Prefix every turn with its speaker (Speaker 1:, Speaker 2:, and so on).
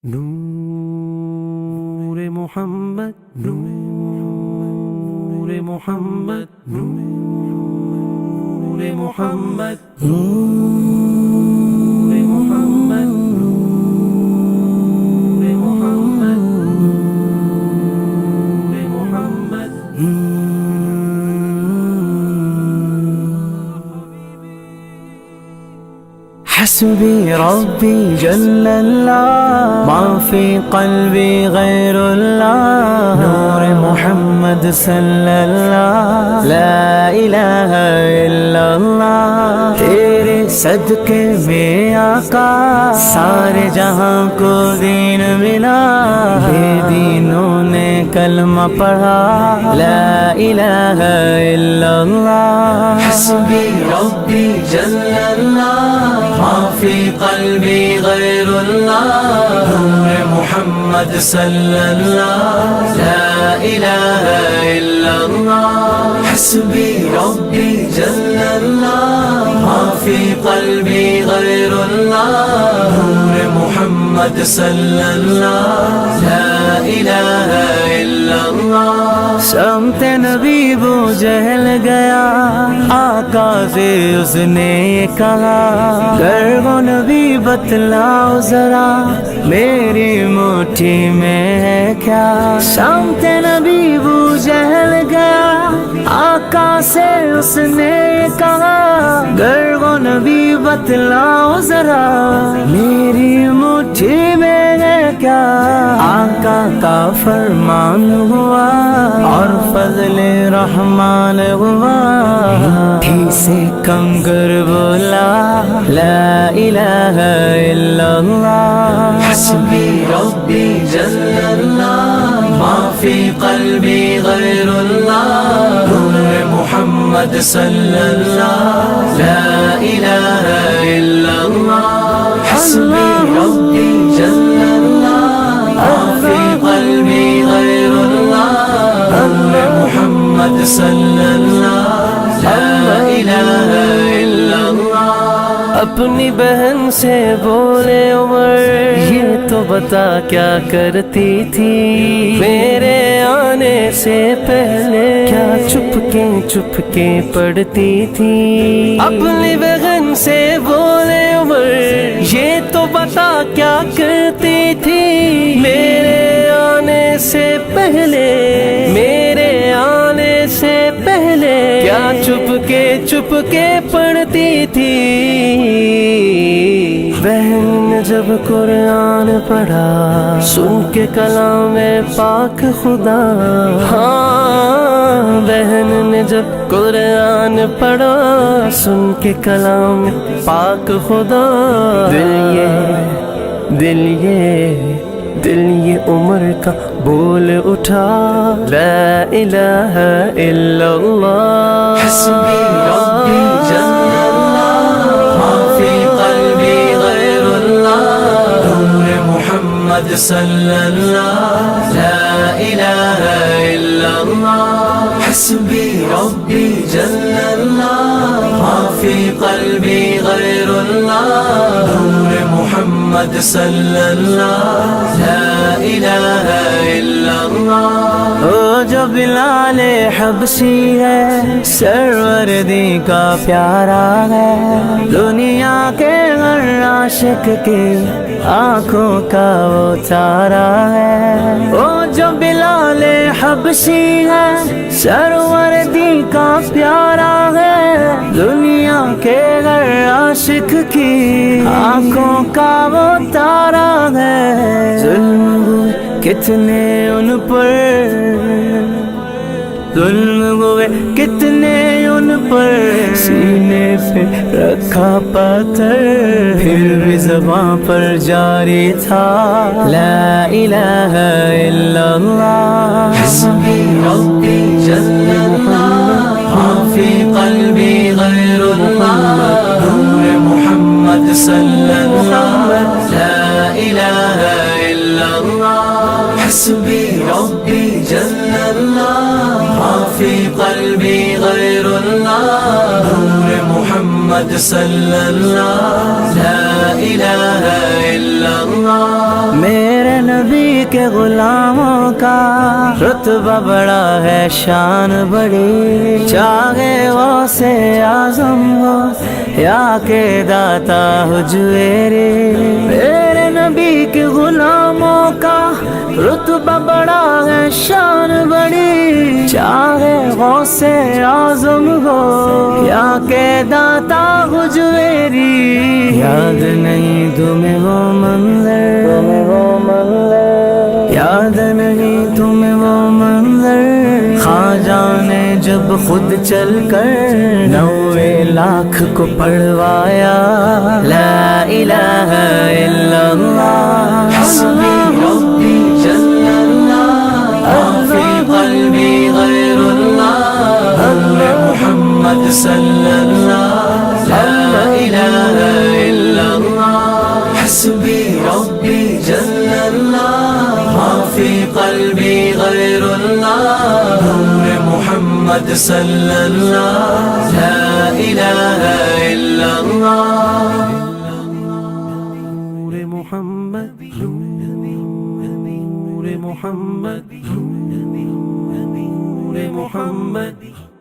Speaker 1: نور محمد نور محمد نور محمد نور محمد نور محمد نور محمد
Speaker 2: حسبي ربي جل الله ما في قلبي غير الله نور محمد صلى الله لا إله إلا الله تیرے صدقے میں آقا سارے جہاں کو دین ملا بے دینوں نے کلمہ پڑھا لا الہ الا اللہ حسبی ربی جل اللہ ما فی قلبی غیر اللہ نور محمد صلی اللہ لا الہ الا اللہ حسبی ربی جل اللہ ما فی قلبی غیر اللہ نور محمد صلی اللہ لا الہ الا اللہ سمت نبی ابو جہل گیا آقا سے اس نے کہا گر وہ نبی بتلاؤ ذرا میری مٹھی میں ہے کیا سمت نبی ابو جہل گیا آقا سے اس نے کہا گر وہ نبی بتلاؤ ذرا میری مٹھی میں ہے کیا آقا کا فرمان ہوا اور فضل رحمان ہوا مٹھی سے کم گر بولا لا الہ الا اللہ حسبی ربی جل اللہ ما فی قلبی غیر اللہ نور محمد صلی اللہ لا الہ الا اللہ حسبی ربی جل اللہ ما فی قلبی غیر اللہ نور محمد صلی اللہ لا الہ الا اللہ اپنی بہن سے بولے عمر یہ تو بتا کیا کرتی تھی میرے آنے سے پہلے کیا چپ کے پڑھتی تھی اپنی بہن سے بولے عمر یہ تو بتا کیا کرتی تھی میرے آنے سے پہلے میرے آنے سے پہلے کیا چپ کے پڑھتی تھی بہن نے جب قرآن پڑھا سن کے کلام پاک خدا ہاں بہن نے جب قرآن پڑھا سن کے کلام پاک خدا دل یہ عمر کا بول اٹھا لا الہ الا اللہ حسبی ربی جل اللہ ما فی قلبی غیر اللہ نور محمد صلی اللہ لا الہ الا اللہ حسبی ربی جل اللہ ما فی قلبی غیر اللہ نور محمد صلی اللہ لا الہ الا اللہ وہ جو بلال حبشی ہے سروردی کا پیارا ہے دنیا کے ہر عاشق کی آنکھوں کا وہ تارا ہے وہ جو بلال حبشی ہے سروردی کا پیارا ہے دنیا کے ہر عاشق کی آنکھوں کا وہ تارا ہے ظلم کتنے ان پر ظلم ہوئے کتنے ان پر سینے پہ رکھا پتھر پھر بھی زباں پر جاری تھا لا الہ الا اللہ حسبی ربی جل اللہ ما فی قلبی غیر اللہ نور محمد صلی اللہ لا الہ الا اللہ حسبی ربی جل اللہ ما فی قلبی غیر اللہ نور محمد صلی اللہ لا الہ الا اللہ نبی کے غلاموں کا رتبہ بڑا ہے شان بڑی چاہے وہ سے اعظم ہو یا کہ داتا حجویری میرے نبی کے غلاموں کا رتبہ بڑا ہے شان بڑی چاہے غوث اعظم ہو یا کہ داتا حجویری یاد نہیں تمہیں وہ منظر یاد نہیں تمہیں وہ منظر خواجہ نے جب خود چل کر 90 لاکھ کو پڑھوایا لا الہ الا اللہ حسبی ربی جل اللہ فی قلبی غیر اللہ محمد صلی اللہ لا الہ الا اللہ حسبی ربی جل اللہ ما فی قلبی غیر اللہ نور محمد صلی اللہ لا الہ الا اللہ نور محمد نور محمد نور محمد